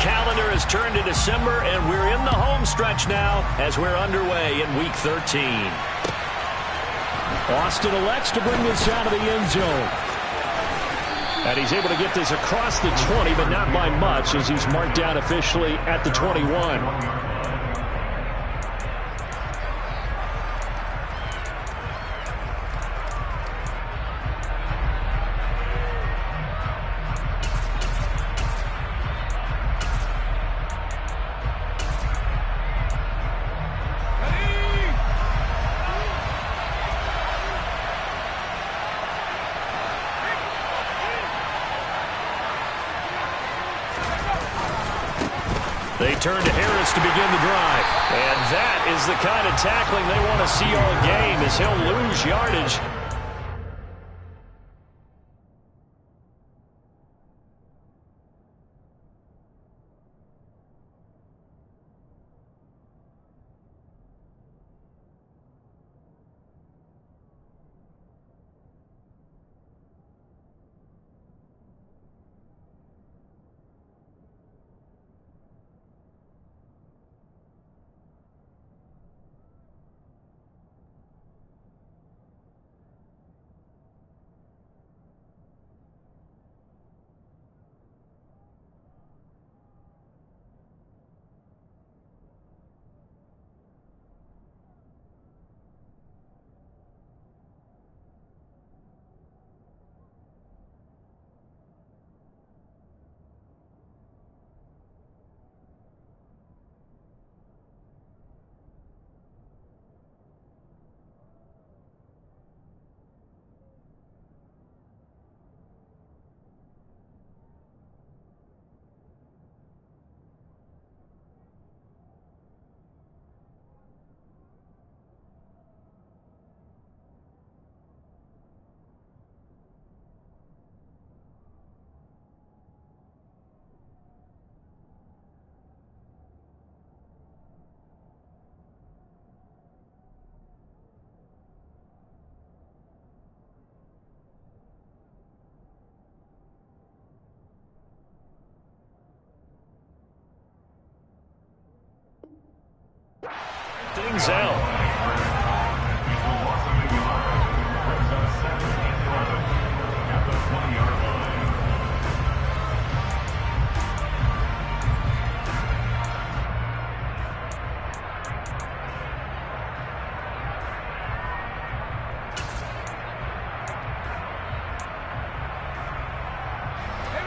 calendar has turned to December, and we're in the home stretch now as we're underway in Week 13. Austin elects to bring this out of the end zone. And he's able to get this across the 20, but not by much, as he's marked down officially at the 21. They turn to Harris to begin the drive. And that is the kind of tackling they want to see all game, as he'll lose yardage. Things out.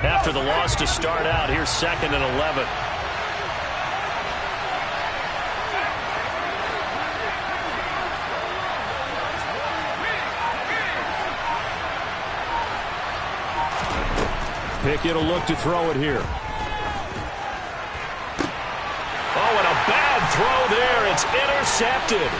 After the loss to start out, here's 2nd and 11. Pickett will look to throw it here. Oh, and a bad throw there. It's intercepted.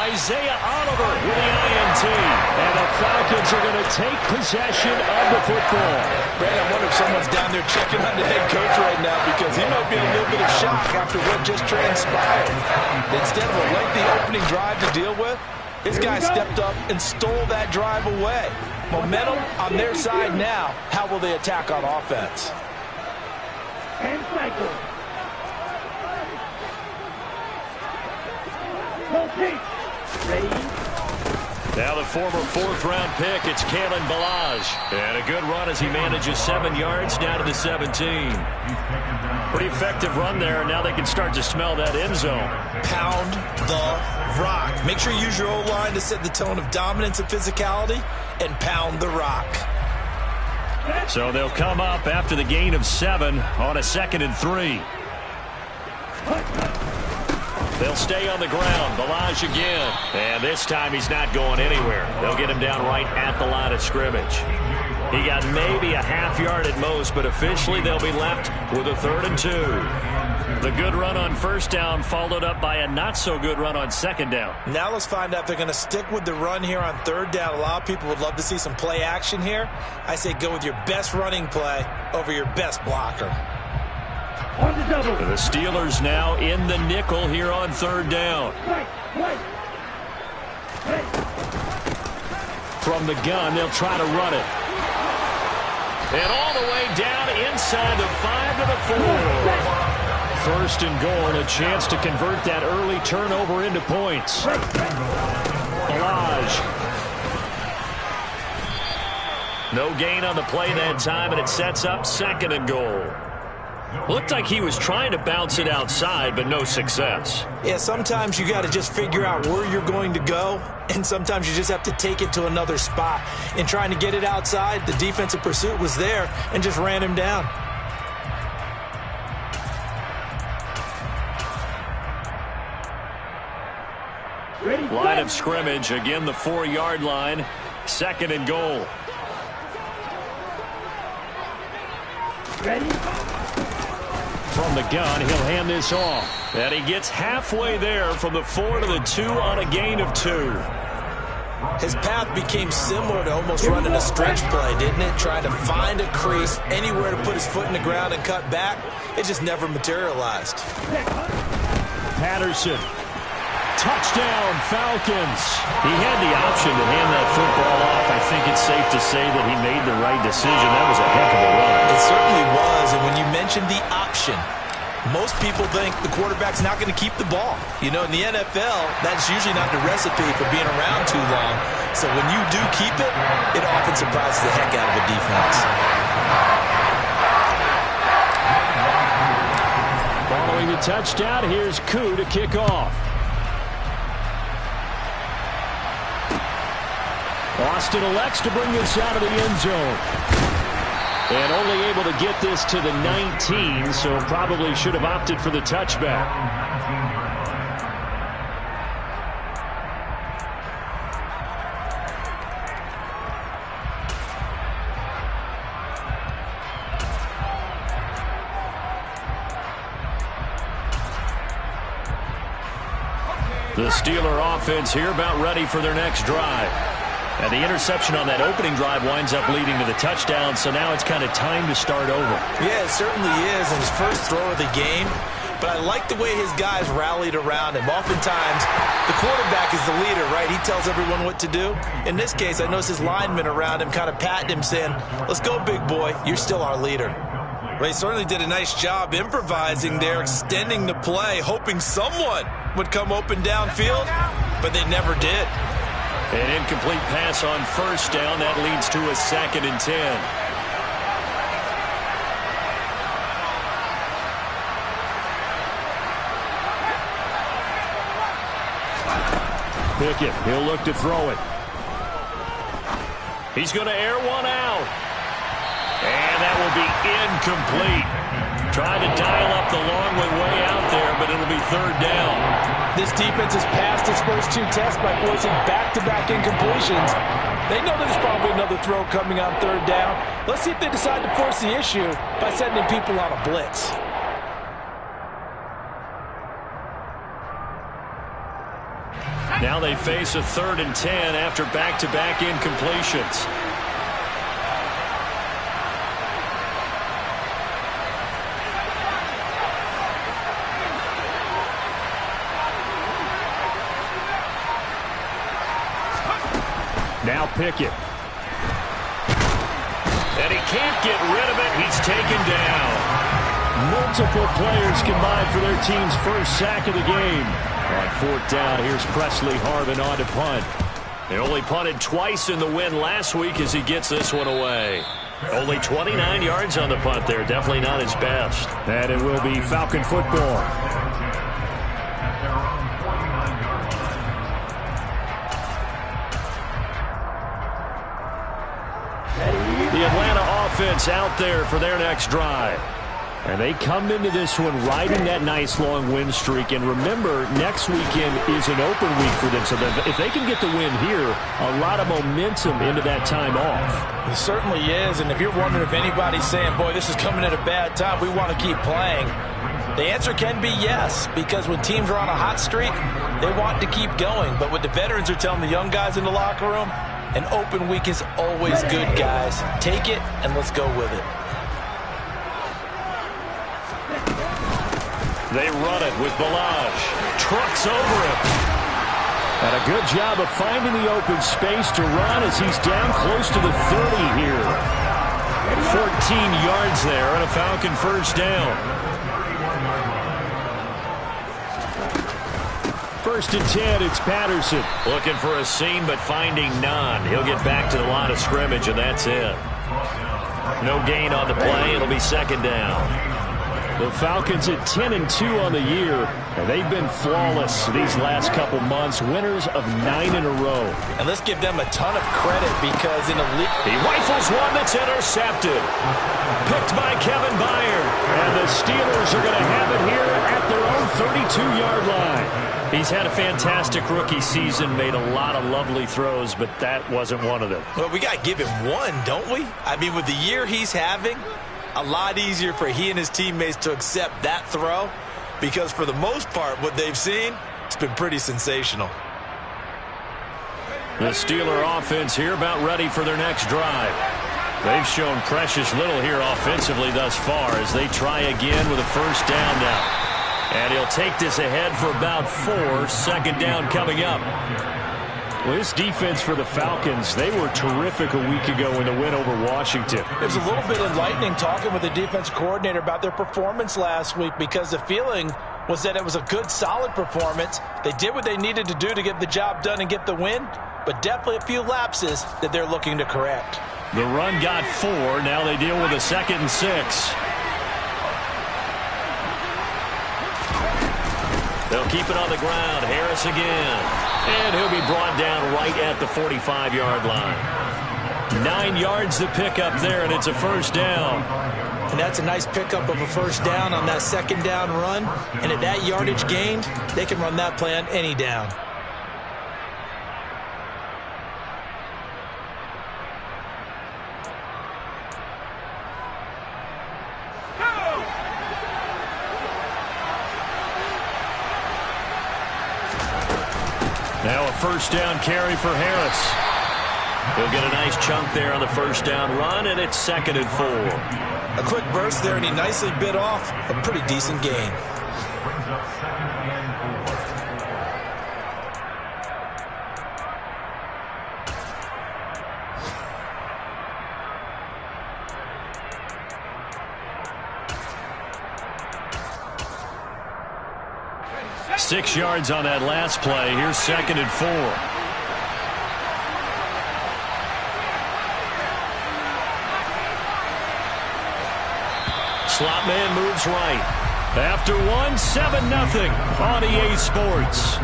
Isaiah Oliver with the INT. And the Falcons are going to take possession of the football. Brad, I wonder if someone's down there checking on the head coach right now, because he might be in a little bit of shock after what just transpired. Instead of a lengthy opening drive to deal with, this guy stepped up and stole that drive away. Momentum on their side now. How will they attack on offense? And cycle. Ready? Now the former 4th-round pick, it's Kalen Ballage. And a good run as he manages 7 yards down to the 17. Pretty effective run there, and now they can start to smell that end zone. Pound the rock. Make sure you use your O-line to set the tone of dominance and physicality, and pound the rock. So they'll come up after the gain of 7 on a 2nd and 3. They'll stay on the ground. Ballage again. And this time he's not going anywhere. They'll get him down right at the line of scrimmage. He got maybe a half yard at most, but officially they'll be left with a 3rd and 2. The good run on 1st down followed up by a not-so-good run on 2nd down. Now let's find out if they're going to stick with the run here on 3rd down. A lot of people would love to see some play action here. I say go with your best running play over your best blocker. On the double. The Steelers now in the nickel here on 3rd down. From the gun, they'll try to run it. And all the way down inside the 5 to the 4. First and goal, a chance to convert that early turnover into points. Balaj. No gain on the play that time, and it sets up 2nd and goal. Looked like he was trying to bounce it outside, but no success. Yeah, sometimes you got to just figure out where you're going to go, and sometimes you just have to take it to another spot. In trying to get it outside, the defensive pursuit was there and just ran him down. Line of scrimmage, again the 4-yard line, 2nd and goal. Ready? From the gun, he'll hand this off. And he gets halfway there from the 4 to the 2 on a gain of 2. His path became similar to almost running a stretch play, didn't it? Trying to find a crease, anywhere to put his foot in the ground and cut back. It just never materialized. Patterson. Touchdown, Falcons. He had the option to hand that football off. I think it's safe to say that he made the right decision. That was a heck of a run. It certainly was, and when you mentioned the option, most people think the quarterback's not going to keep the ball. You know, in the NFL, that's usually not the recipe for being around too long. So when you do keep it, it often surprises the heck out of a defense. Following the touchdown, here's Koo to kick off. Austin elects to bring this out of the end zone. And only able to get this to the 19, so probably should have opted for the touchback. The Steeler offense here about ready for their next drive. And the interception on that opening drive winds up leading to the touchdown, so now it's kind of time to start over. Yeah, it certainly is in his first throw of the game. But I like the way his guys rallied around him. Oftentimes, the quarterback is the leader, right? He tells everyone what to do. In this case, I noticed his linemen around him kind of patting him, saying, "Let's go, big boy. You're still our leader." Well, he certainly did a nice job improvising there, extending the play, hoping someone would come open downfield, but they never did. An incomplete pass on first down. That leads to a 2nd and 10. Pickett, he'll look to throw it. He's going to air one out. And that will be incomplete. Trying to dial up the long one way out there, but it'll be 3rd down. This defense has passed its first 2 tests by forcing back-to-back incompletions. They know there's probably another throw coming on 3rd down. Let's see if they decide to force the issue by sending people on a blitz. Now they face a 3rd and 10 after back-to-back incompletions. Now Pickett. And he can't get rid of it. He's taken down. Multiple players combined for their team's first sack of the game. On 4th down, here's Presley Harvin on to punt. They only punted twice in the win last week as he gets this one away. Only 29 yards on the punt there. Definitely not his best. And it will be Falcon football. The Atlanta offense out there for their next drive. And they come into this one riding that nice long win streak. And remember, next weekend is an open week for them. So that if they can get the win here, a lot of momentum into that time off. It certainly is. And if you're wondering if anybody's saying, boy, this is coming at a bad time, we want to keep playing, the answer can be yes. Because when teams are on a hot streak, they want to keep going. But what the veterans are telling the young guys in the locker room, an open week is always good, guys. Take it, and let's go with it. They run it with Balaj. Trucks over him. And a good job of finding the open space to run as he's down close to the 30 here. 14 yards there and a Falcon first down. First and 10, it's Patterson. Looking for a seam, but finding none. He'll get back to the line of scrimmage, and that's it. No gain on the play. It'll be second down. The Falcons at 10-2 on the year, and they've been flawless these last couple months, winners of 9 in a row. And let's give them a ton of credit because in the league, he rifles one that's intercepted. Picked by Kevin Byard. And the Steelers are going to have it here at their own 32-yard line. He's had a fantastic rookie season, made a lot of lovely throws, but that wasn't one of them. Well, we got to give him one, don't we? I mean, with the year he's having, a lot easier for he and his teammates to accept that throw because for the most part, what they've seen, it's been pretty sensational. The Steeler offense here about ready for their next drive. They've shown precious little here offensively thus far as they try again with a first down now. And he'll take this ahead for about 4. Second down coming up. Well, this defense for the Falcons, they were terrific a week ago in the win over Washington. It was a little bit enlightening talking with the defense coordinator about their performance last week because the feeling was that it was a good, solid performance. They did what they needed to do to get the job done and get the win, but definitely a few lapses that they're looking to correct. The run got 4. Now they deal with a 2nd and 6. They'll keep it on the ground. Harris again. And he'll be brought down right at the 45-yard line. 9 yards to pick up there, and it's a first down. And that's a nice pickup of a first down on that second down run. And at that yardage gained, they can run that play on any down. Now a first down carry for Harris. He'll get a nice chunk there on the first down run, and it's 2nd and 4. A quick burst there, and he nicely bit off a pretty decent gain. Six yards on that last play. Here's 2nd and 4. Slot man moves right. After 1, 7-0 on EA Sports.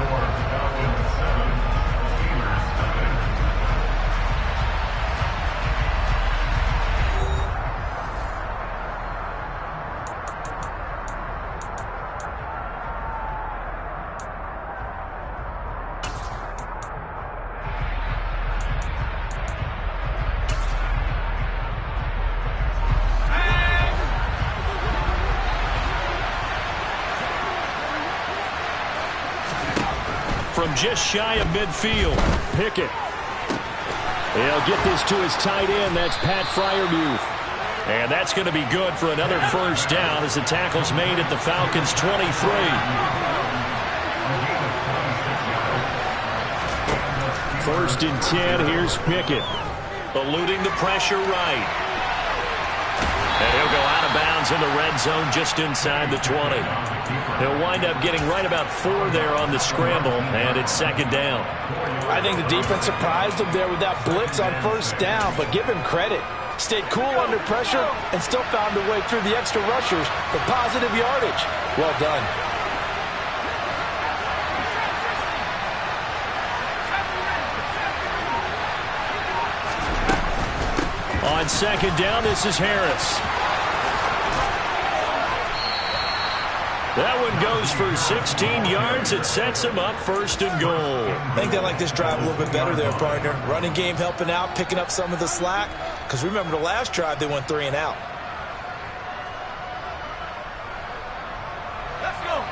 From just shy of midfield, Pickett. He'll get this to his tight end. That's Pat Freiermuth. And that's going to be good for another first down as the tackle's made at the Falcons' 23. First and 10. Here's Pickett. Eluding the pressure right. And he'll go out of bounds in the red zone just inside the 20. He'll wind up getting right about 4 there on the scramble, and it's 2nd down. I think the defense surprised him there with that blitz on first down, but give him credit. Stayed cool under pressure and still found a way through the extra rushers for positive yardage. Well done. On 2nd down, this is Harris. That one goes for 16 yards. It sets him up 1st and goal. I think they like this drive a little bit better there, partner. Running game helping out, picking up some of the slack. Because remember the last drive, they went 3 and out. Let's go.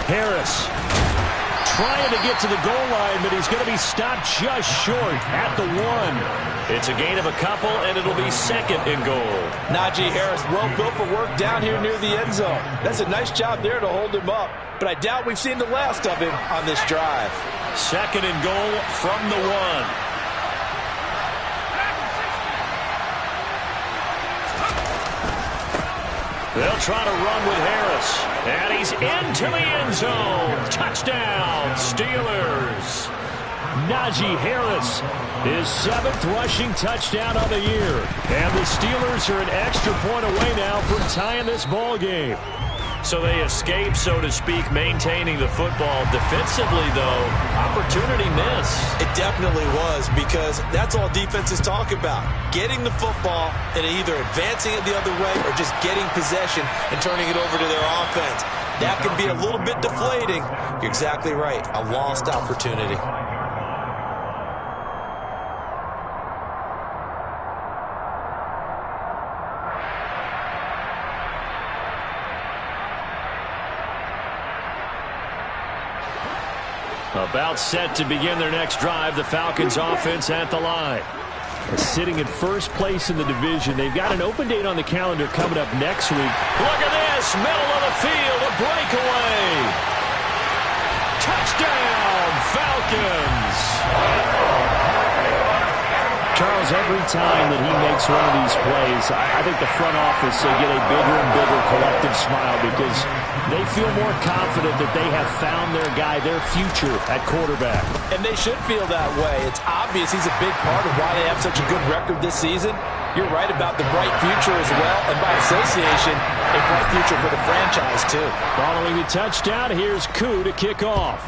Harris trying to get to the goal line, but he's going to be stopped just short at the 1. It's a gain of a couple, and it'll be second and goal. Najee Harris, well built for work down here near the end zone. That's a nice job there to hold him up. But I doubt we've seen the last of him on this drive. Second and goal from the 1. They'll try to run with Harris. And he's into the end zone. Touchdown, Steelers. Najee Harris, his 7th rushing touchdown of the year. And the Steelers are an extra point away now from tying this ball game. So they escape, so to speak, maintaining the football. Defensively, though, opportunity missed. It definitely was, because that's all defenses talk about. Getting the football and either advancing it the other way or just getting possession and turning it over to their offense. That can be a little bit deflating. You're exactly right. A lost opportunity. About set to begin their next drive, the Falcons offense at the line. Sitting in first place in the division. They've got an open date on the calendar coming up next week. Look at this, middle of the field, a breakaway. Touchdown, Falcons. Charles, every time that he makes one of these plays, I think the front office will get a bigger and bigger collective smile because they feel more confident that they have found their guy, their future at quarterback. And they should feel that way. It's obvious he's a big part of why they have such a good record this season. You're right about the bright future as well, and by association, a bright future for the franchise too. Following the touchdown, here's Koo to kick off.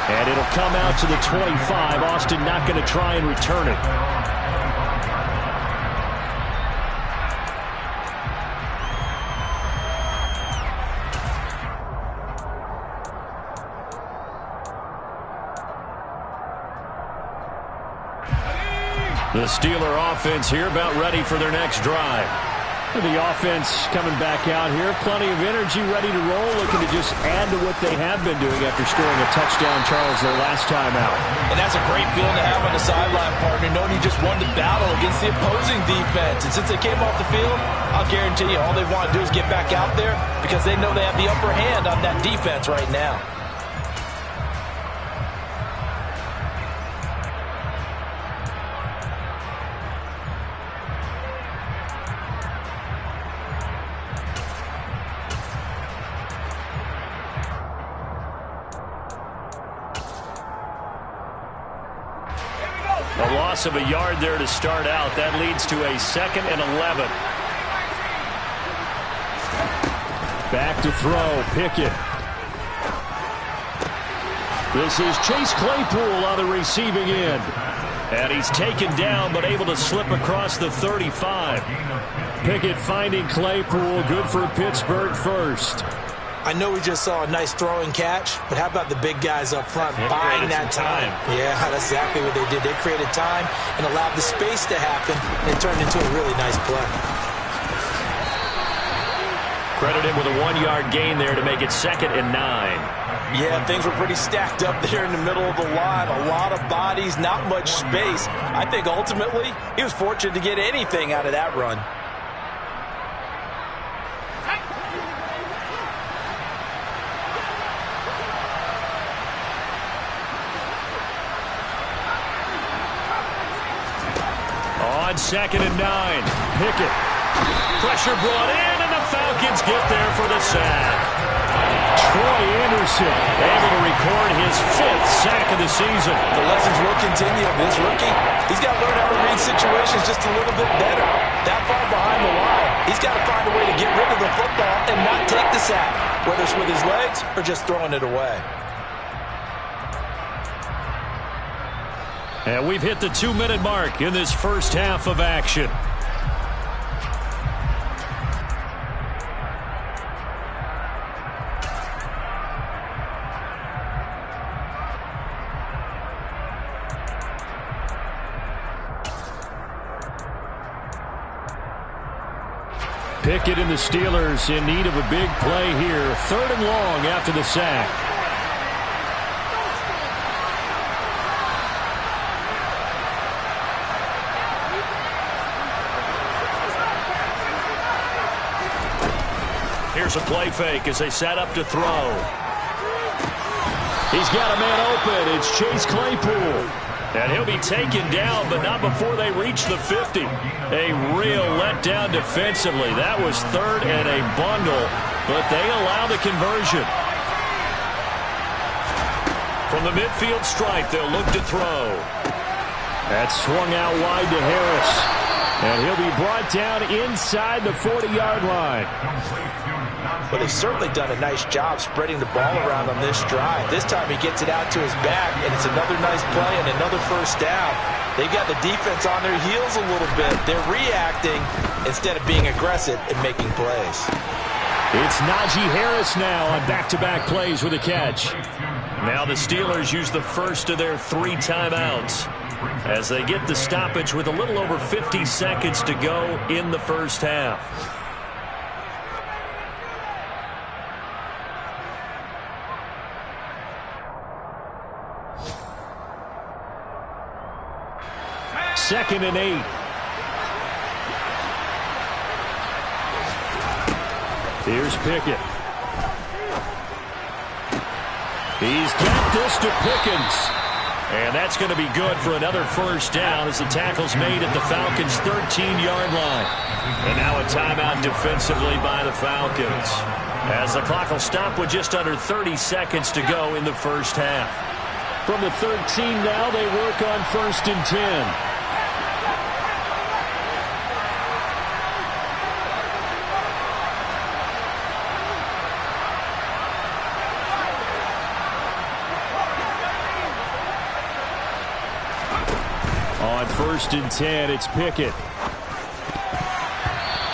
And it'll come out to the 25. Austin not going to try and return it. The Steeler offense here about ready for their next drive. The offense coming back out here. Plenty of energy, ready to roll, looking to just add to what they have been doing after scoring a touchdown, Charles, their last time out. And that's a great feeling to have on the sideline, partner, knowing you just won the battle against the opposing defense. And since they came off the field, I'll guarantee you all they want to do is get back out there because they know they have the upper hand on that defense right now. A loss of a yard there to start out. That leads to a 2nd and 11. Back to throw, Pickett. This is Chase Claypool on the receiving end. And he's taken down but able to slip across the 35. Pickett finding Claypool, good for Pittsburgh first. I know we just saw a nice throw and catch, but how about the big guys up front buying that time? Yeah, that's exactly what they did. They created time and allowed the space to happen, and it turned into a really nice play. Credit him with a 1-yard gain there to make it 2nd and 9. Yeah, things were pretty stacked up there in the middle of the line. A lot of bodies, not much space. I think ultimately he was fortunate to get anything out of that run. On 2nd and 9, Pickett. Pressure brought in, and the Falcons get there for the sack. Troy Anderson able to record his 5th sack of the season. The lessons will continue. This rookie, he's got to learn how to read situations just a little bit better. That far behind the line, he's got to find a way to get rid of the football and not take the sack, whether it's with his legs or just throwing it away. And we've hit the 2-minute mark in this first half of action. Pickett and the Steelers in need of a big play here. 3rd and long after the sack. Here's a play fake as they set up to throw. He's got a man open. It's Chase Claypool. And he'll be taken down, but not before they reach the 50. A real letdown defensively. That was 3rd and a bundle, but they allow the conversion. From the midfield stripe, they'll look to throw. That's swung out wide to Harris. And he'll be brought down inside the 40-yard line. But they've certainly done a nice job spreading the ball around on this drive. This time he gets it out to his back, and it's another nice play and another first down. They've got the defense on their heels a little bit. They're reacting instead of being aggressive and making plays. It's Najee Harris now on back-to-back plays with a catch. Now the Steelers use the first of their 3 timeouts as they get the stoppage with a little over 50 seconds to go in the first half. Second and 8. Here's Pickett. He's got this to Pickens. And that's going to be good for another first down as the tackle's made at the Falcons' 13-yard line. And now a timeout defensively by the Falcons, as the clock will stop with just under 30 seconds to go in the first half. From the 13 now, they work on 1st and 10. On 1st and 10, it's Pickett.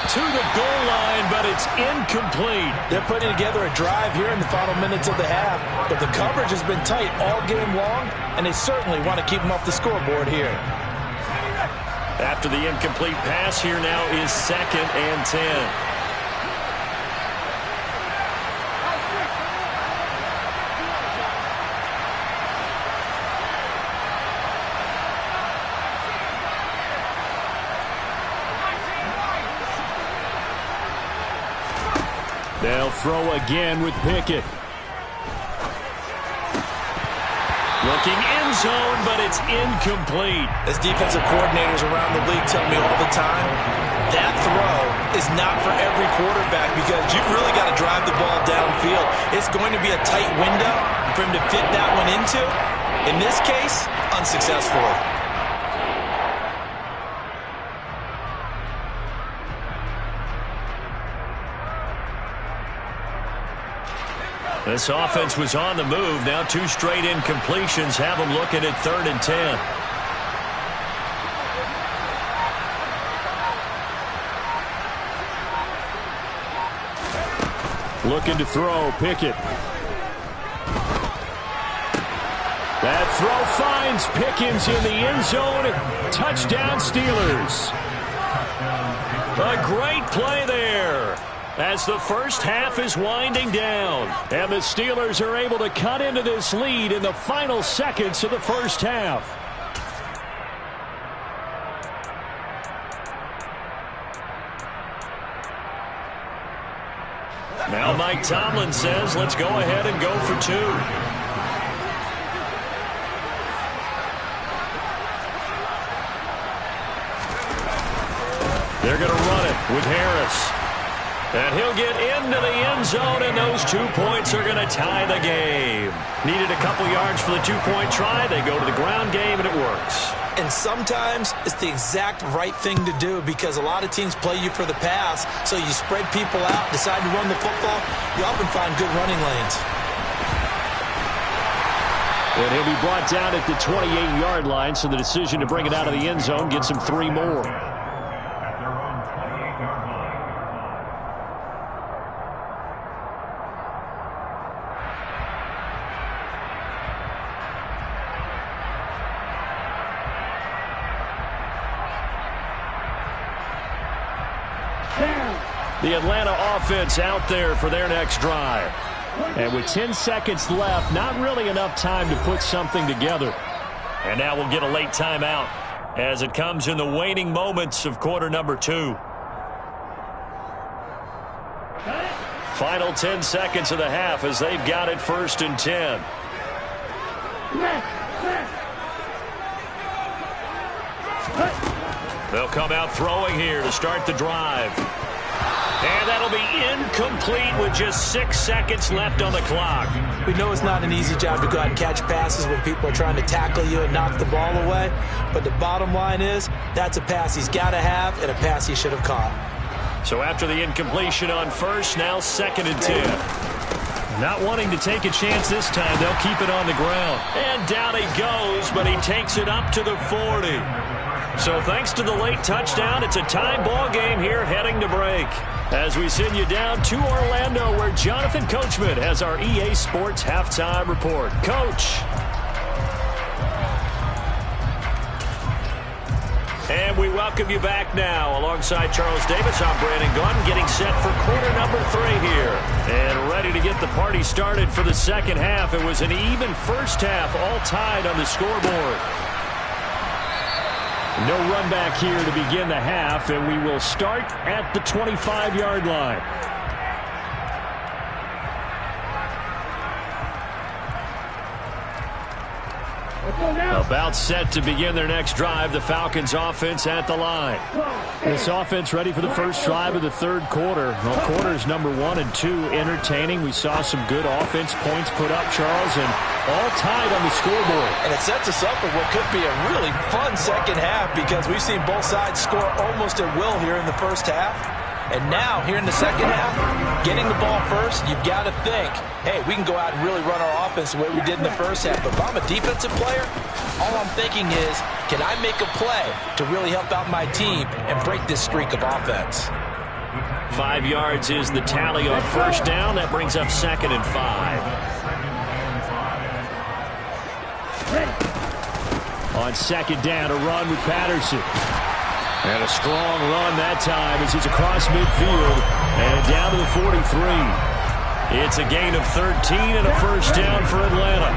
To the goal line, but it's incomplete. They're putting together a drive here in the final minutes of the half, but the coverage has been tight all game long, and they certainly want to keep them off the scoreboard here. After the incomplete pass, here now is 2nd and 10. They'll throw again with Pickett. Looking end zone, but it's incomplete. As defensive coordinators around the league tell me all the time, that throw is not for every quarterback because you've really got to drive the ball downfield. It's going to be a tight window for him to fit that one into. In this case, unsuccessfully. This offense was on the move. Now 2 straight incompletions have them looking at 3rd and 10. Looking to throw, Pickett. That throw finds Pickens in the end zone. Touchdown, Steelers. A great play there, as the first half is winding down. And the Steelers are able to cut into this lead in the final seconds of the first half. Now Mike Tomlin says, let's go ahead and go for 2. They're going to run it with Harris. And he'll get into the end zone, and those 2 points are going to tie the game. Needed a couple yards for the 2-point try. They go to the ground game, and it works. And sometimes it's the exact right thing to do because a lot of teams play you for the pass, so you spread people out, decide to run the football. You often find good running lanes. And he'll be brought down at the 28-yard line, so the decision to bring it out of the end zone gets him 3 more. The Atlanta offense out there for their next drive. And with 10 seconds left, not really enough time to put something together. And now we'll get a late timeout as it comes in the waning moments of quarter number 2. Final 10 seconds of the half as they've got it 1st and 10. They'll come out throwing here to start the drive. And that'll be incomplete with just 6 seconds left on the clock. We know it's not an easy job to go out and catch passes when people are trying to tackle you and knock the ball away. But the bottom line is, that's a pass he's got to have and a pass he should have caught. So after the incompletion on first, now 2nd and 10. Not wanting to take a chance this time, they'll keep it on the ground. And down he goes, but he takes it up to the 40. So thanks to the late touchdown, it's a tie ball game here heading to break. As we send you down to Orlando, where Jonathan Coachman has our EA Sports Halftime Report. Coach. And we welcome you back now. Alongside Charles Davis, I'm Brandon Gaudin, getting set for quarter number 3 here. And ready to get the party started for the second half. It was an even first half, all tied on the scoreboard. No run back here to begin the half, and we will start at the 25-yard line. About set to begin their next drive, the Falcons offense at the line. This offense ready for the first drive of the third quarter. Well, quarters number 1 and 2 entertaining. We saw some good offense points put up, Charles, and all tied on the scoreboard. And it sets us up for what could be a really fun second half because we've seen both sides score almost at will here in the first half. And now, here in the second half, getting the ball first, you've got to think, hey, we can go out and really run our offense the way we did in the first half. But if I'm a defensive player, all I'm thinking is, can I make a play to really help out my team and break this streak of offense? 5 yards is the tally on first down. That brings up 2nd and 5. On second down, a run with Patterson. And a strong run that time as he's across midfield and down to the 43. It's a gain of 13 and a first down for Atlanta.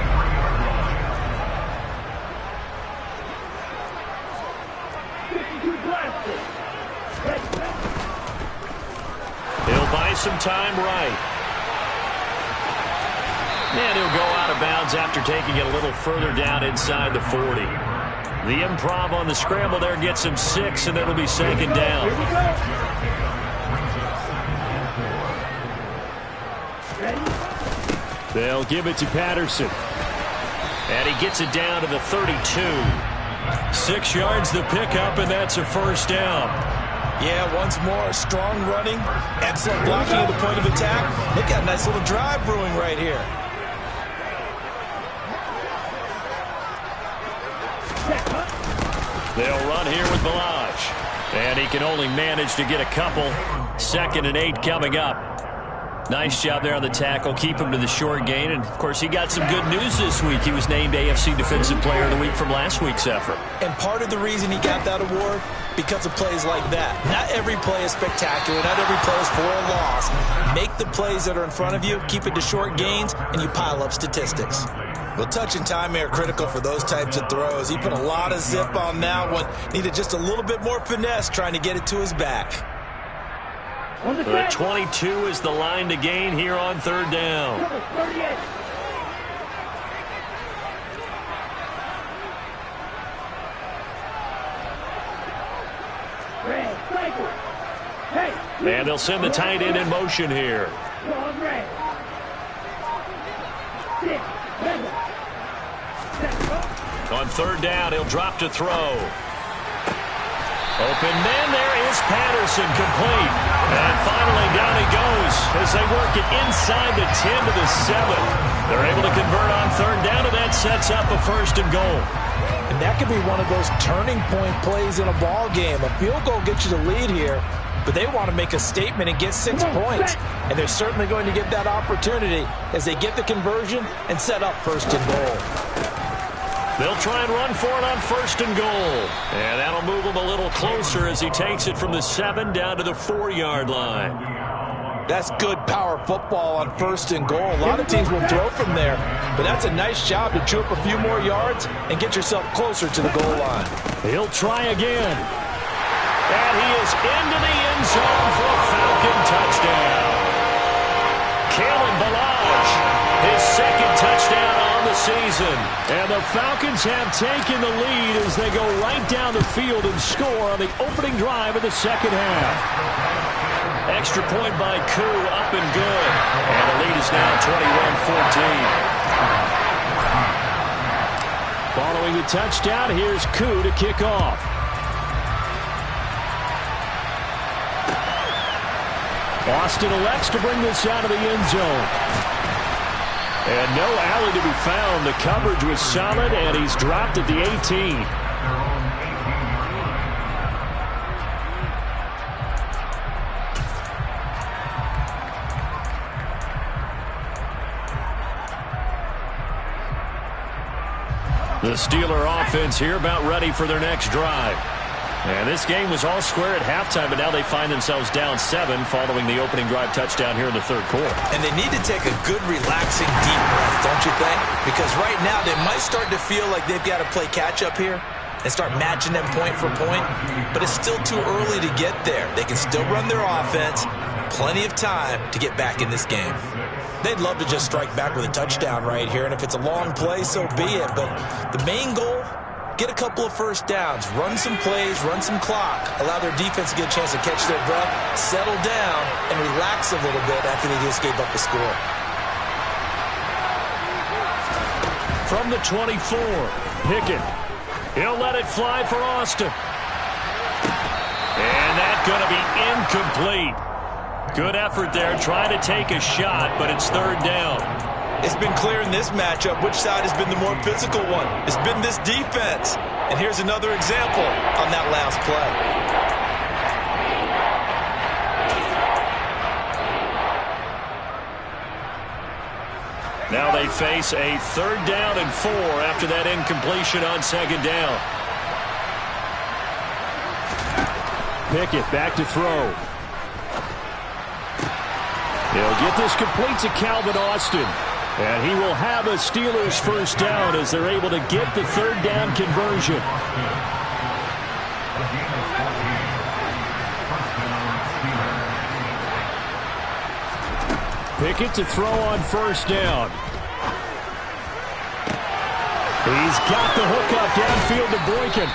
He'll buy some time right. And he'll go out of bounds after taking it a little further down inside the 40. The improv on the scramble there gets him 6, and it'll be 2nd down. They'll give it to Patterson. And he gets it down to the 32. 6 yards the pickup, and that's a first down. Yeah, once more, strong running, excellent blocking at the point of attack. They've got a nice little drive brewing right here. They'll run here with Balaj. And he can only manage to get a couple. 2nd and 8 coming up. Nice job there on the tackle. Keep him to the short gain. And, of course, he got some good news this week. He was named AFC Defensive Player of the Week from last week's effort. And part of the reason he got that award, because of plays like that. Not every play is spectacular. Not every play is for a loss. Make the plays that are in front of you, keep it to short gains, and you pile up statistics. Well, touch and time are critical for those types of throws. He put a lot of zip on that one. Needed just a little bit more finesse trying to get it to his back. The 22 is the line to gain here on 3rd down. And they'll send the tight end in motion here. On 3rd down, he'll drop to throw. Open man, there is Patterson, complete. And finally down he goes as they work it inside the 10 to the 7. They're able to convert on 3rd down, and that sets up a 1st and goal. And that could be one of those turning point plays in a ball game. A field goal gets you the lead here, but they want to make a statement and get 6 points. And they're certainly going to get that opportunity as they get the conversion and set up 1st and goal. They'll try and run for it on 1st and goal. And that'll move him a little closer as he takes it from the 7 down to the 4-yard line. That's good power football on 1st and goal. A lot of teams will throw from there, but that's a nice job to chew up a few more yards and get yourself closer to the goal line. He'll try again. And he is into the end zone for a Falcon touchdown. Kalen Ballage, his 2nd touchdown on the season. And the Falcons have taken the lead as they go right down the field and score on the opening drive of the 2nd half. Extra point by Koo, up and good. And the lead is now 21-14. Following the touchdown, here's Koo to kick off. Austin elects to bring this out of the end zone. And no alley to be found. The coverage was solid, and he's dropped at the 18. The Steeler offense here about ready for their next drive. And this game was all square at halftime, but now they find themselves down 7 following the opening drive touchdown here in the 3rd quarter. And they need to take a good, relaxing, deep breath, don't you think? Because right now they might start to feel like they've got to play catch-up here and start matching them point for point. But it's still too early to get there. They can still run their offense. Plenty of time to get back in this game. They'd love to just strike back with a touchdown right here, and if it's a long play, so be it. But the main goal, get a couple of first downs, run some plays, run some clock, allow their defense to get a chance to catch their breath, settle down, and relax a little bit after they just gave up the score. From the 24, Pickett. He'll let it fly for Austin. And that's going to be incomplete. Good effort there, trying to take a shot, but it's 3rd down. It's been clear in this matchup which side has been the more physical one. It's been this defense. And here's another example on that last play. Now they face a 3rd down and 4 after that incompletion on 2nd down. Pickett back to throw. He'll get this complete to Calvin Austin. And he will have a Steelers 1st down as they're able to get the 3rd down conversion. Pickett to throw on 1st down. He's got the hook up downfield to Boykin.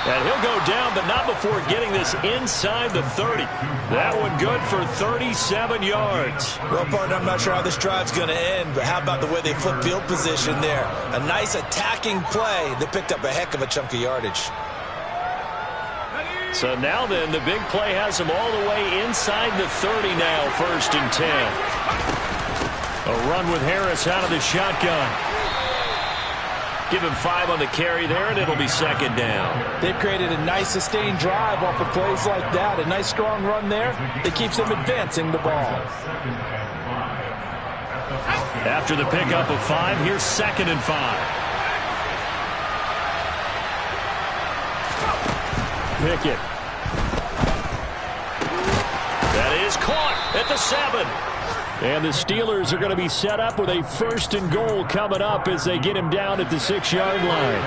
And he'll go down, but not before getting this inside the 30. That one good for 37 yards. Well, partner, I'm not sure how this drive's going to end, but how about the way they flip field position there? A nice attacking play that picked up a heck of a chunk of yardage. So now then, the big play has them all the way inside the 30 now, 1st and 10. A run with Harris out of the shotgun. Give him 5 on the carry there, and it'll be 2nd down. They've created a nice sustained drive off of plays like that. A nice strong run there that keeps them advancing the ball. After the pickup of 5, here's 2nd and 5. Pickett. That is caught at the 7. And the Steelers are going to be set up with a 1st and goal coming up as they get him down at the 6-yard line.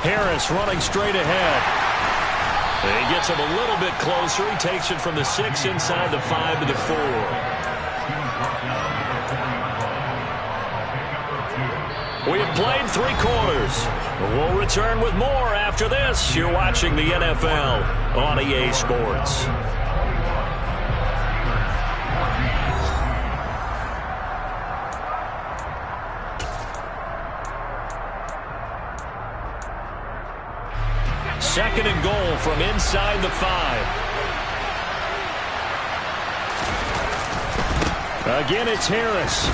Harris running straight ahead. He gets him a little bit closer. He takes it from the 6 inside the 5 to the 4. We have played 3 quarters. We'll return with more after this. You're watching the NFL on EA Sports. Second and goal from inside the 5. Again, it's Harris.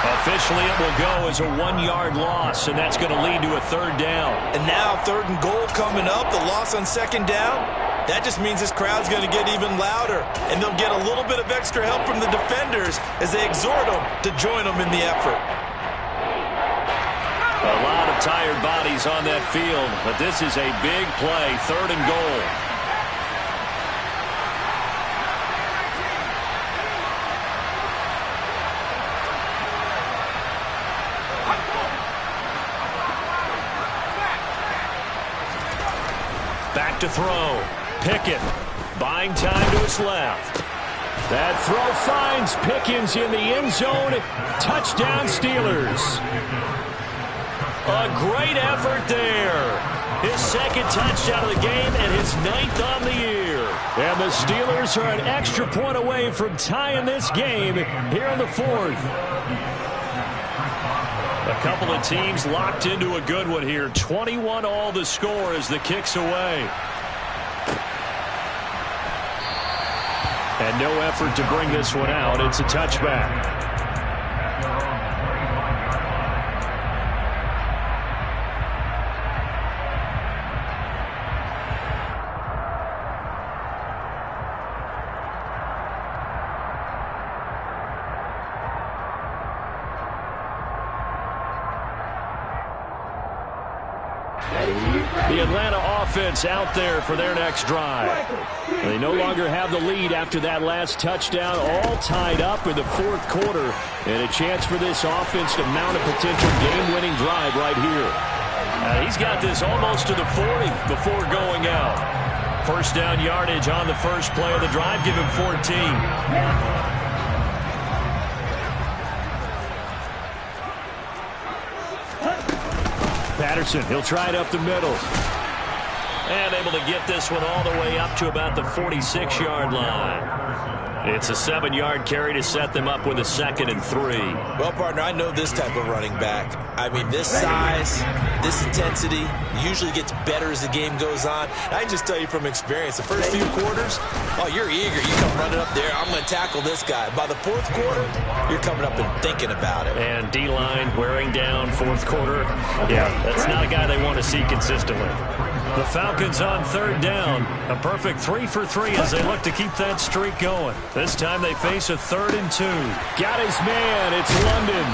Officially, it will go as a 1-yard loss, and that's going to lead to a 3rd down. And now 3rd and goal coming up. The loss on 2nd down. That just means this crowd's going to get even louder, and they'll get a little bit of extra help from the defenders as they exhort them to join them in the effort. A lot of tired bodies on that field, but this is a big play, 3rd and goal. Back to throw. Pickett buying time to his left. That throw finds Pickens in the end zone. Touchdown, Steelers. A great effort there. His 2nd touchdown of the game and his 9th on the year. And the Steelers are an extra point away from tying this game here in the 4th. A couple of teams locked into a good one here. 21 all the score as the kick's away. And no effort to bring this one out. It's a touchback. The Atlanta offense out there for their next drive. They no longer have the lead after that last touchdown, all tied up in the 4th quarter, and a chance for this offense to mount a potential game-winning drive right here. He's got this almost to the 40 before going out. 1st down yardage on the first play of the drive. Give him 14. Patterson, he'll try it up the middle. And able to get this one all the way up to about the 46-yard line. It's a 7-yard carry to set them up with a 2nd and 3. Well, partner, I know this type of running back. I mean, this size, this intensity usually gets better as the game goes on. I can just tell you from experience, the first few quarters, oh, you're eager. You come running up there, I'm going to tackle this guy. By the 4th quarter, you're coming up and thinking about it. And D-line wearing down 4th quarter. Yeah, that's not a guy they want to see consistently. The Falcons on 3rd down. A perfect 3 for 3 as they look to keep that streak going. This time they face a 3rd and 2. Got his man. It's London.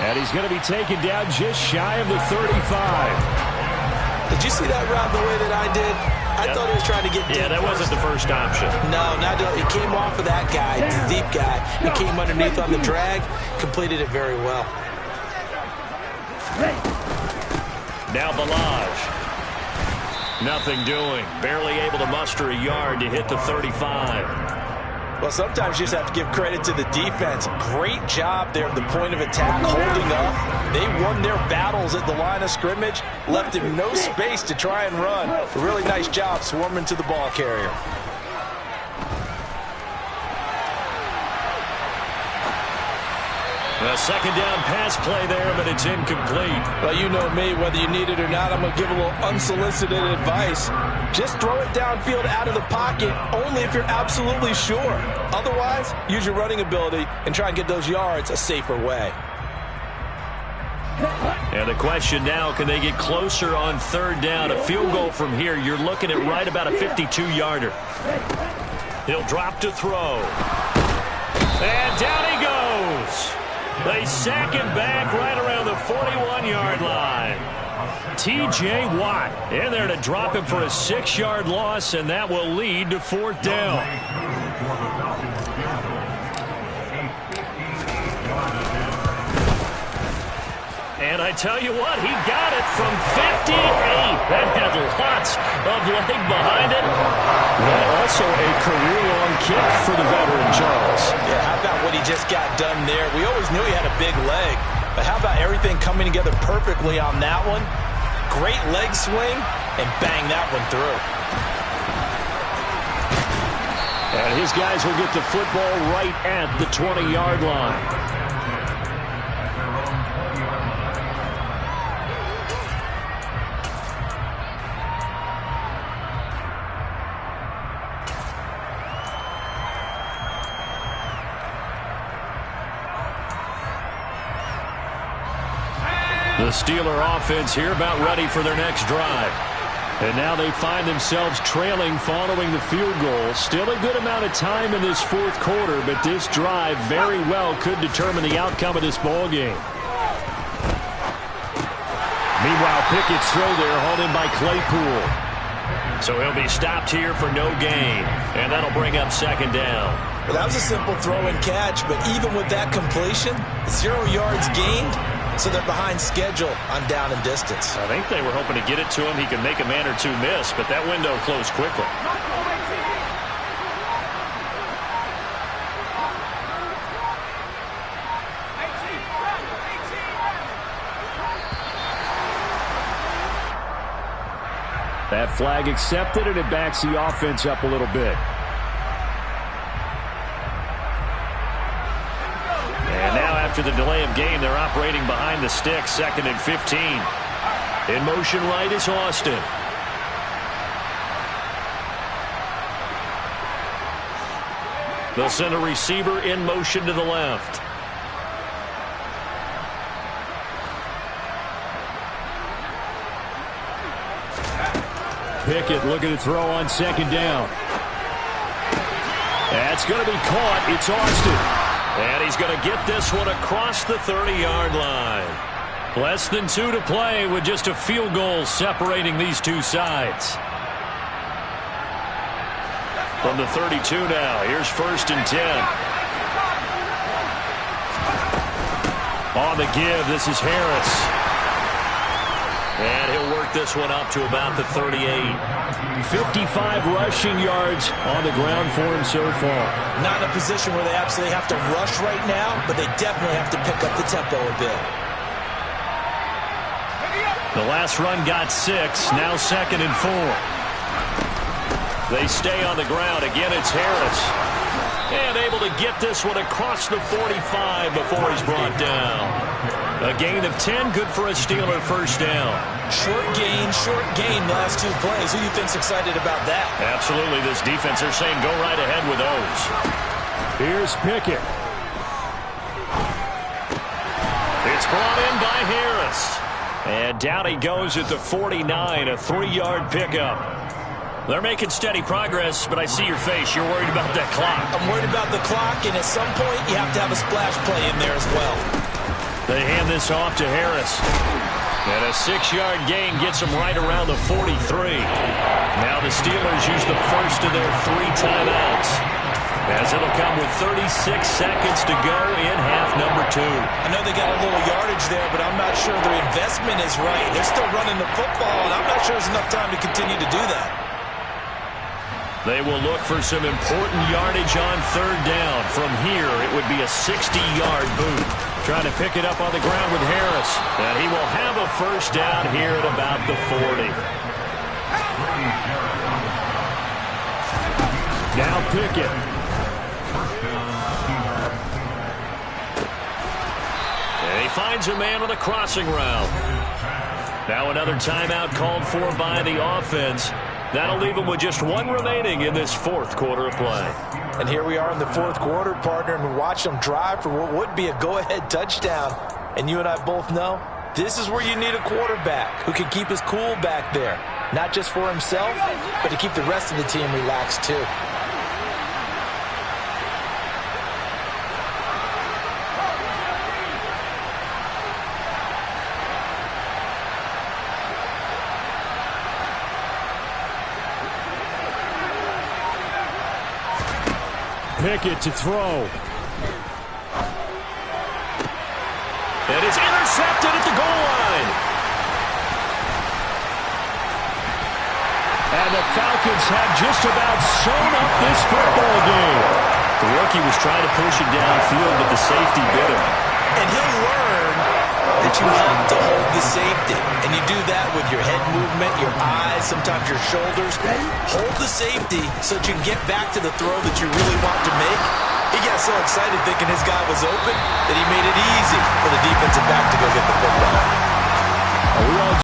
And he's going to be taken down just shy of the 35. Did you see that route the way that I did? I thought he was trying to get deep. Yeah, that wasn't the first option. No, not he came off of that guy, the deep guy. He came underneath on the drag, completed it very well. Now Balaj. Nothing doing. Barely able to muster a yard to hit the 35. Well, sometimes you just have to give credit to the defense. Great job there at the point of attack, holding up. They won their battles at the line of scrimmage, left him no space to try and run. A really nice job swarming to the ball carrier. A 2nd down pass play there, but it's incomplete. Well, you know me, whether you need it or not, I'm going to give a little unsolicited advice. Just throw it downfield out of the pocket, only if you're absolutely sure. Otherwise, use your running ability and try and get those yards a safer way. And the question now, can they get closer on 3rd down? A field goal from here, you're looking at right about a 52-yarder. He'll drop to throw. And down he goes. They sack him back right around the 41-yard line. T.J. Watt in there to drop him for a 6-yard loss, and that will lead to 4th down. And I tell you what, he got it from 58. That had lots of leg behind it. Well, also a career-long kick for the veteran, Charles. Yeah, how about what he just got done there? We always knew he had a big leg, but how about everything coming together perfectly on that one? Great leg swing, and bang that one through. And his guys will get the football right at the 20-yard line. The Steeler offense here about ready for their next drive. And now they find themselves trailing following the field goal. Still a good amount of time in this fourth quarter, but this drive very well could determine the outcome of this ball game. Meanwhile, Pickett's throw there hauled in by Claypool. So he'll be stopped here for no gain, and that'll bring up second down. Well, that was a simple throw and catch, but even with that completion, 0 yards gained, so they're behind schedule on down and distance. I think they were hoping to get it to him. He could make a man or two miss, but that window closed quickly. That flag accepted, and it backs the offense up a little bit. And now after the delay of game, they're operating behind the sticks, 2nd and 15. In motion right is Austin. They'll send a receiver in motion to the left. Pickett looking to throw on 2nd down. That's going to be caught. It's Austin. And he's going to get this one across the 30-yard line. Less than 2 to play with just a field goal separating these two sides. From the 32 now, here's 1st and 10. On the give, this is Harris. And he'll work this one up to about the 38. 55 rushing yards on the ground for him so far. Not in a position where they absolutely have to rush right now, but they definitely have to pick up the tempo a bit. The last run got 6, now 2nd and 4. They stay on the ground. Again, it's Harris. And able to get this one across the 45 before he's brought down. A gain of 10, good for a Steeler first down. Short gain, last 2 plays. Who you think's excited about that? Absolutely, this defense, they're saying go right ahead with those. Here's Pickett. It's brought in by Harris. And down he goes at the 49, a 3-yard pickup. They're making steady progress, but I see your face. You're worried about that clock. I'm worried about the clock, and at some point, you have to have a splash play in there as well. They hand this off to Harris. And a 6-yard gain gets them right around the 43. Now the Steelers use the first of their 3 timeouts, as it'll come with 36 seconds to go in half number 2. I know they got a little yardage there, but I'm not sure their investment is right. They're still running the football, and I'm not sure there's enough time to continue to do that. They will look for some important yardage on 3rd down. From here, it would be a 60-yard boot. Trying to pick it up on the ground with Harris. And he will have a first down here at about the 40. Now Pickett. And he finds a man on the crossing route. Now another timeout called for by the offense. That'll leave him with just 1 remaining in this 4th quarter of play. And here we are in the 4th quarter, partner, and watch them drive for what would be a go-ahead touchdown. And you and I both know this is where you need a quarterback who can keep his cool back there. Not just for himself, but to keep the rest of the team relaxed too. Pickett to throw. It is intercepted at the goal line. And the Falcons have just about sewn up this football game. The rookie was trying to push it downfield, but the safety bit him. And he'll learn that you have to hold the safety. And you do that with your head movement, your eyes, sometimes your shoulders. Hold the safety so that you can get back to the throw that you really want to make. He got so excited thinking his guy was open that he made it easy for the defensive back to go get the football.